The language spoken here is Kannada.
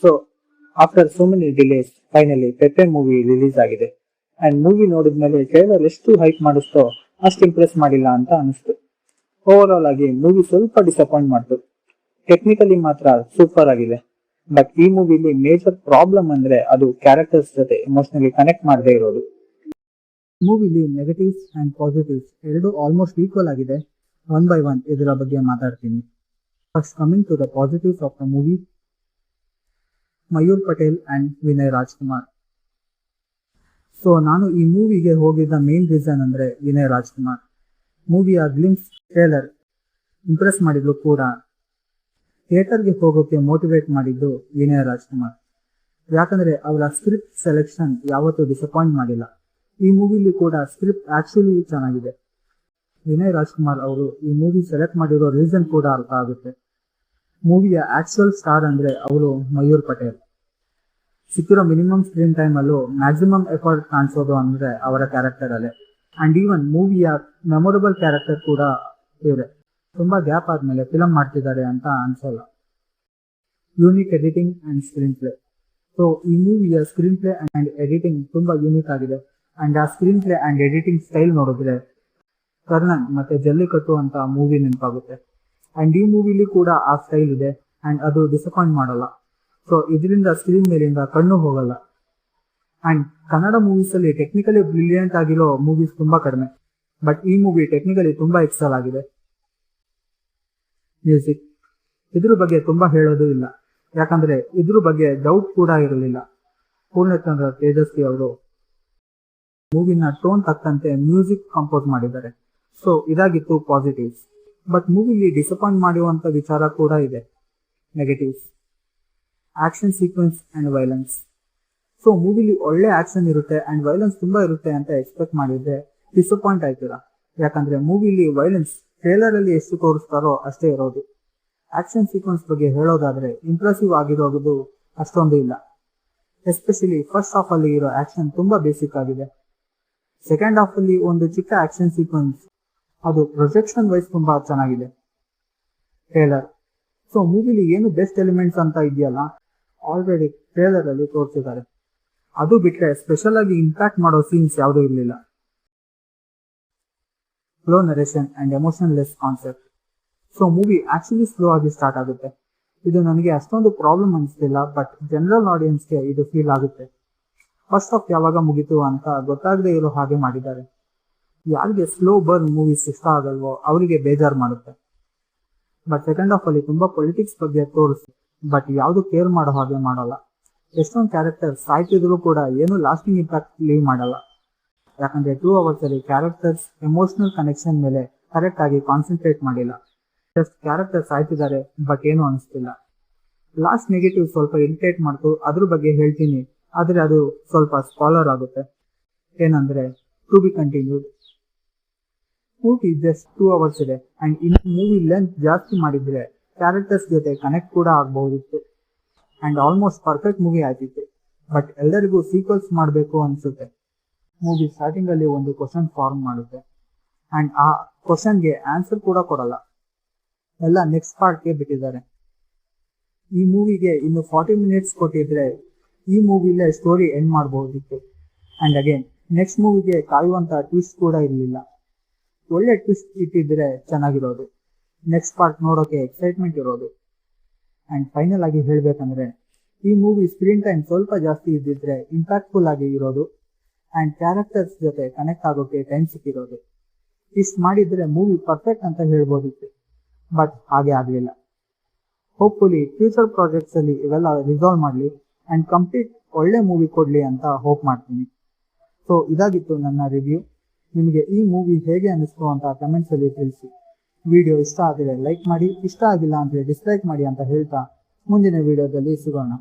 So after so many delays finally Pepe movie release ಆಗಿದೆ. ಅಂಡ್ ಮೂವಿ ನೋಡಿದ್ಮೇಲೆ ಟ್ರೈಲರ್ ಎಷ್ಟು ಹೈಪ್ ಮಾಡಿಸ್ತೋ ಅಷ್ಟು ಇಂಪ್ರೆಸ್ ಮಾಡಿಲ್ಲ ಅಂತ ಅನಿಸ್ತು. ಓವರ್ ಆಲ್ ಆಗಿ ಮೂವಿ ಸ್ವಲ್ಪ ಡಿಸಪಾಯಿಂಟ್ ಮಾಡ್ತು. ಟೆಕ್ನಿಕಲಿ ಮಾತ್ರ ಸೂಪರ್ ಆಗಿದೆ. ಬಟ್ ಈ ಮೂವಿಲಿ ಮೇಜರ್ ಪ್ರಾಬ್ಲಮ್ ಅಂದ್ರೆ ಅದು ಕ್ಯಾರೆಕ್ಟರ್ಸ್ ಜೊತೆ ಎಮೋಷನಲಿ ಕನೆಕ್ಟ್ ಮಾಡದೇ ಇರೋದು. ಮೂವಿಲಿ ನೆಗೆಟಿವ್ಸ್ ಅಂಡ್ ಪಾಸಿಟಿವ್ಸ್ ಎರಡು ಆಲ್ಮೋಸ್ಟ್ ಈಕ್ವಲ್ ಆಗಿದೆ. ಒನ್ ಬೈ ಒನ್ ಇದರ ಬಗ್ಗೆ ಮಾತಾಡ್ತೀನಿ. First coming to the positives of the movie, Mayur Patel and Vinay Rajkumar. So ನಾನು ಈ ಮೂವಿಗೆ ಹೋಗಿದ್ದ ಮೇನ್ ರೀಸನ್ ಅಂದ್ರೆ ವಿನಯ್ ರಾಜ್ಕುಮಾರ್. ಮೂವಿಯ ಗ್ಲಿಮ್ಸ್ ಟ್ರೇಲರ್ ಇಂಪ್ರೆಸ್ ಮಾಡಿದ್ರು ಕೂಡ ಥಿಯೇಟರ್ಗೆ ಹೋಗೋಕೆ ಮೋಟಿವೇಟ್ ಮಾಡಿದ್ದು ವಿನಯ್ ರಾಜ್ಕುಮಾರ್. ಯಾಕಂದ್ರೆ ಅವರ ಸ್ಕ್ರಿಪ್ಟ್ ಸೆಲೆಕ್ಷನ್ ಯಾವತ್ತೂ ಡಿಸಪಾಯಿಂಟ್ ಮಾಡಿಲ್ಲ. ಈ ಮೂವಿಲಿ ಕೂಡ ಸ್ಕ್ರಿಪ್ಟ್ ಆಕ್ಚುಲಿ ಚೆನ್ನಾಗಿದೆ. ವಿನಯ್ ರಾಜ್ಕುಮಾರ್ ಅವರು ಈ ಮೂವಿ ಸೆಲೆಕ್ಟ್ ಮಾಡಿರೋ ರೀಸನ್ ಕೂಡ ಅರ್ಥ ಆಗುತ್ತೆ. ಮೂವಿಯ ಆಕ್ಚುಯಲ್ ಸ್ಟಾರ್ ಅಂದ್ರೆ ಅವರು ಮಯೂರ್ ಪಟೇಲ್. ಸಿಕ್ಕಿರೋ ಮಿನಿಮಮ್ ಸ್ಕ್ರೀನ್ ಟೈಮ್ ಅಲ್ಲೂ ಮ್ಯಾಕ್ಸಿಮಮ್ ಎಫರ್ಟ್ ಕಾಣಿಸೋದು ಅಂದ್ರೆ ಅವರ ಕ್ಯಾರೆಕ್ಟರ್ ಅಲ್ಲೇ. ಅಂಡ್ ಈವನ್ ಮೂವಿಯ ಮೆಮೊರಬಲ್ ಕ್ಯಾರೆಕ್ಟರ್ ಕೂಡ ಇವರೇ. ತುಂಬಾ ಗ್ಯಾಪ್ ಆದ್ಮೇಲೆ ಫಿಲಂ ಮಾಡ್ತಿದ್ದಾರೆ ಅಂತ ಅನ್ಸಲ್ಲ. Unique editing and screen play. So ಈ ಮೂವಿಯ ಸ್ಕ್ರೀನ್ ಪ್ಲೇ ಅಂಡ್ ಎಡಿಟಿಂಗ್ ತುಂಬಾ ಯೂನಿಕ್ ಆಗಿದೆ. ಅಂಡ್ ಆ screen play and editing style ನೋಡಿದ್ರೆ ಕರ್ಣನ್ ಮತ್ತೆ ಜಲ್ಲಿಕಟ್ಟು ಅಂತ ಮೂವಿ ನೆನಪಾಗುತ್ತೆ. ಅಂಡ್ ಈ ಮೂವಿಲಿ ಕೂಡ ಆ ಸ್ಟೈಲ್ ಇದೆ ಅಂಡ್ ಅದು ಡಿಸಪಾಯಿಂಟ್ ಮಾಡಲ್ಲ. ಸೊ ಇದರಿಂದ ಸ್ಕ್ರೀನ್ ಮೇಲಿಂದ ಕಣ್ಣು ಹೋಗಲ್ಲ. ಅಂಡ್ ಕನ್ನಡ ಮೂವೀಸ್ ಅಲ್ಲಿ ಟೆಕ್ನಿಕಲಿ ಬ್ರಿಲಿಯಂಟ್ ಆಗಿರೋ ಮೂವೀಸ್ ತುಂಬಾ ಕಡಿಮೆ. ಬಟ್ ಈ ಮೂವಿ ಟೆಕ್ನಿಕಲಿ ತುಂಬಾ ಎಕ್ಸಲ್ ಆಗಿದೆ. ಮ್ಯೂಸಿಕ್ ಇದ್ರ ಬಗ್ಗೆ ತುಂಬಾ ಹೇಳೋದು ಇಲ್ಲ, ಯಾಕಂದ್ರೆ ಇದ್ರ ಬಗ್ಗೆ ಡೌಟ್ ಕೂಡ ಇರಲಿಲ್ಲ. ಪೂರ್ಣಚಂದ್ರ ತೇಜಸ್ವಿ ಅವರು ಮೂವಿನ ಟೋನ್ ತಕ್ಕಂತೆ ಮ್ಯೂಸಿಕ್ ಕಂಪೋಸ್ ಮಾಡಿದ್ದಾರೆ. ಸೊ ಇದಾಗಿತ್ತು ಪಾಸಿಟಿವ್ಸ್. ಬಟ್ ಮೂವಿಲಿ ಡಿಸಪಾಯಿಂಟ್ ಮಾಡುವಂತ ವಿಚಾರ ಕೂಡ ಇದೆ. Negatives, action sequence and violence. So ಮೂವಿಲಿ ಒಳ್ಳೆ ಆಕ್ಷನ್ ಇರುತ್ತೆ ಅಂಡ್ ವೈಲೆನ್ಸ್ ತುಂಬಾ ಇರುತ್ತೆ ಅಂತ ಎಕ್ಸ್ಪೆಕ್ಟ್ ಮಾಡಿದ್ರೆ ಡಿಸಪಾಯಿಂಟ್ ಆಯ್ತೀರಾ. ಯಾಕಂದ್ರೆ ಮೂವಿಲಿ ವೈಲೆನ್ಸ್ ಟ್ರೇಲರ್ ಅಲ್ಲಿ ಎಷ್ಟು ತೋರಿಸ್ತಾರೋ ಅಷ್ಟೇ ಇರೋದು. ಆಕ್ಷನ್ ಸೀಕ್ವೆನ್ಸ್ ಬಗ್ಗೆ ಹೇಳೋದಾದ್ರೆ ಇಂಪ್ರೆಸಿವ್ ಆಗಿರೋದು ಅಷ್ಟೊಂದು ಇಲ್ಲ. ಎಸ್ಪೆಷಲಿ ಫಸ್ಟ್ ಹಾಫ್ ಅಲ್ಲಿ ಇರೋ ಆಕ್ಷನ್ ತುಂಬಾ ಬೇಸಿಕ್ ಆಗಿದೆ. ಸೆಕೆಂಡ್ ಹಾಫ್ ಅಲ್ಲಿ ಒಂದು ಚಿಕ್ಕ ಆಕ್ಷನ್ ಸೀಕ್ವೆನ್ಸ್, ಅದು ಪ್ರೊಜೆಕ್ಷನ್ ವೈಸ್ ತುಂಬಾ ಚೆನ್ನಾಗಿದೆ. ಟ್ರೇಲರ್. ಸೊ ಮೂವಿಲಿ ಏನು ಬೆಸ್ಟ್ ಎಲಿಮೆಂಟ್ಸ್ ಅಂತ ಇದೆಯಲ್ಲ ಆಲ್ರೆಡಿ ಟ್ರೇಲರ್ ಅಲ್ಲಿ ತೋರಿಸಿದ್ದಾರೆ. ಅದು ಬಿಟ್ರೆ ಸ್ಪೆಷಲ್ ಆಗಿ ಇಂಪ್ಯಾಕ್ಟ್ ಮಾಡೋ ಸೀನ್ಸ್ ಯಾವುದೂ ಇರಲಿಲ್ಲ. Slow narration and ಎಮೋಷನ್ಲೆಸ್ concept. So movie actually slow ಆಗಿ ಸ್ಟಾರ್ಟ್ ಆಗುತ್ತೆ. ಇದು ನನಗೆ ಅಷ್ಟೊಂದು ಪ್ರಾಬ್ಲಮ್ ಅನಿಸ್ತಿಲ್ಲ, ಬಟ್ ಜನರಲ್ ಆಡಿಯನ್ಸ್ಗೆ ಇದು ಫೀಲ್ ಆಗುತ್ತೆ. ಫಸ್ಟ್ ಹಾಫ್ ಯಾವಾಗ ಮುಗಿತು ಅಂತ ಗೊತ್ತಾಗದೆ ಇರೋ ಹಾಗೆ ಮಾಡಿದ್ದಾರೆ. ಯಾರಿಗೆ ಸ್ಲೋ ಬರ್ನ್ ಮೂವೀಸ್ ಇಷ್ಟ ಆಗಲ್ವೋ ಅವರಿಗೆ ಬೇಜಾರು ಮಾಡುತ್ತೆ. ಬಟ್ ಸೆಕೆಂಡ್ ಹಾಫ್ ಅಲ್ಲಿ ತುಂಬಾ ಪೊಲಿಟಿಕ್ಸ್ ಬಗ್ಗೆ ತೋರಿಸಿ ಬಟ್ ಯಾವುದು ಕೇರ್ ಮಾಡೋ ಹಾಗೆ ಮಾಡಲ್ಲ. ಎಷ್ಟೊಂದು ಕ್ಯಾರೆಕ್ಟರ್ ಸಾಯ್ತಿದ್ರು ಕೂಡ ಏನು ಲಾಸ್ಟಿಂಗ್ ಇಂಪ್ಯಾಕ್ಟ್ ಲೀವ್ ಮಾಡಲ್ಲ. ಯಾಕಂದ್ರೆ 2 hours ಅಲ್ಲಿ ಕ್ಯಾರೆಕ್ಟರ್ಸ್ ಎಮೋಷನಲ್ ಕನೆಕ್ಷನ್ ಮೇಲೆ ಕರೆಕ್ಟ್ ಆಗಿ ಕಾನ್ಸಂಟ್ರೇಟ್ ಮಾಡಿಲ್ಲ. ಜಸ್ಟ್ ಕ್ಯಾರೆಕ್ಟರ್ಸ್ ಸಾಯ್ತಿದ್ದಾರೆ ಬಟ್ ಏನು ಅನಿಸ್ತಿಲ್ಲ. ಲಾಸ್ಟ್ ನೆಗೆಟಿವ್ ಸ್ವಲ್ಪ ಇರಿಟೇಟ್ ಮಾಡ್ತು, ಅದ್ರ ಬಗ್ಗೆ ಹೇಳ್ತೀನಿ, ಆದ್ರೆ ಅದು ಸ್ವಲ್ಪ ಸ್ಪಾಲರ್ ಆಗುತ್ತೆ. ಏನಂದ್ರೆ to be continued. Movie just 2 hours ಇದೆ ಅಂಡ್ ಇನ್ನು ಮೂವಿ ಲೆಂತ್ ಜಾಸ್ತಿ ಮಾಡಿದ್ರೆ ಕ್ಯಾರೆಕ್ಟರ್ಸ್ ಜೊತೆ ಕನೆಕ್ಟ್ ಕೂಡ ಆಗಬಹುದಿತ್ತು ಅಂಡ್ ಆಲ್ಮೋಸ್ಟ್ ಪರ್ಫೆಕ್ಟ್ ಮೂವಿ ಆಯ್ತಿತ್ತು. ಬಟ್ ಎಲ್ಲರಿಗೂ ಸೀಕ್ವೆಲ್ಸ್ ಮಾಡಬೇಕು ಅನ್ಸುತ್ತೆ. ಮೂವಿ ಸ್ಟಾರ್ಟಿಂಗ್ ಅಲ್ಲಿ ಒಂದು ಕ್ವಶನ್ ಫಾರ್ಮ್ ಮಾಡುತ್ತೆ ಅಂಡ್ ಆ ಕ್ವಶನ್ಗೆ ಆನ್ಸರ್ ಕೂಡ ಕೊಡಲ್ಲ. ಎಲ್ಲ ನೆಕ್ಸ್ಟ್ ಪಾರ್ಟ್ಗೆ ಬಿಟ್ಟಿದ್ದಾರೆ. ಈ ಮೂವಿಗೆ ಇನ್ನು 40 minutes ಕೊಟ್ಟಿದ್ರೆ ಈ ಮೂವಿಲೇ ಸ್ಟೋರಿ ಎಂಡ್ ಮಾಡಬಹುದಿತ್ತು. ಅಂಡ್ ಅಗೇನ್ ನೆಕ್ಸ್ಟ್ ಮೂವಿಗೆ ಕಾಯುವಂತ ಟ್ವಿಸ್ಟ್ ಕೂಡ ಇರಲಿಲ್ಲ. ಒಳ್ಳೆ ಟ್ವಿಸ್ಟ್ ಇಟ್ಟಿದ್ರೆ ಚೆನ್ನಾಗಿರೋದು, ನೆಕ್ಸ್ಟ್ ಪಾರ್ಟ್ ನೋಡೋಕೆ ಎಕ್ಸೈಟ್ಮೆಂಟ್ ಇರೋದು. ಅಂಡ್ ಫೈನಲ್ ಆಗಿ ಹೇಳ್ಬೇಕಂದ್ರೆ ಈ ಮೂವಿ ಸ್ಕ್ರೀನ್ ಟೈಮ್ ಸ್ವಲ್ಪ ಜಾಸ್ತಿ ಇದ್ದಿದ್ರೆ ಇಂಪ್ಯಾಕ್ಟ್ಫುಲ್ ಆಗಿ ಇರೋದು ಅಂಡ್ ಕ್ಯಾರೆಕ್ಟರ್ಸ್ ಜೊತೆ ಕನೆಕ್ಟ್ ಆಗೋಕೆ ಟೈಮ್ ಸಿಕ್ಕಿರೋದು. ಇಷ್ಟು ಮಾಡಿದ್ರೆ ಮೂವಿ ಪರ್ಫೆಕ್ಟ್ ಅಂತ ಹೇಳ್ಬೋದಿತ್ತು, ಬಟ್ ಹಾಗೆ ಆಗಲಿಲ್ಲ. ಹೋಪ್ಫುಲಿ ಫ್ಯೂಚರ್ ಪ್ರಾಜೆಕ್ಟ್ಸ್ ಅಲ್ಲಿ ಇವೆಲ್ಲ ರಿಸಾಲ್ವ್ ಮಾಡಲಿ ಅಂಡ್ ಕಂಪ್ಲೀಟ್ ಒಳ್ಳೆ ಮೂವಿ ಕೊಡ್ಲಿ ಅಂತ ಹೋಪ್ ಮಾಡ್ತೀನಿ. ಸೊ ಇದಾಗಿತ್ತು ನನ್ನ ರಿವ್ಯೂ. ನಿಮಗೆ ಈ ಮೂವಿ ಹೇಗೆ ಅನಿಸ್ತು ಅಂತ ಕಮೆಂಟ್ಸ್ ಅಲ್ಲಿ ತಿಳಿಸಿ. ವಿಡಿಯೋ ಇಷ್ಟ ಆದರೆ ಲೈಕ್ ಮಾಡಿ, ಇಷ್ಟ ಆಗಿಲ್ಲ ಅಂದ್ರೆ ಡಿಸ್ಲೈಕ್ ಮಾಡಿ ಅಂತ ಹೇಳ್ತಾ ಮುಂದಿನ ವಿಡಿಯೋದಲ್ಲಿ ಸಿಗೋಣ.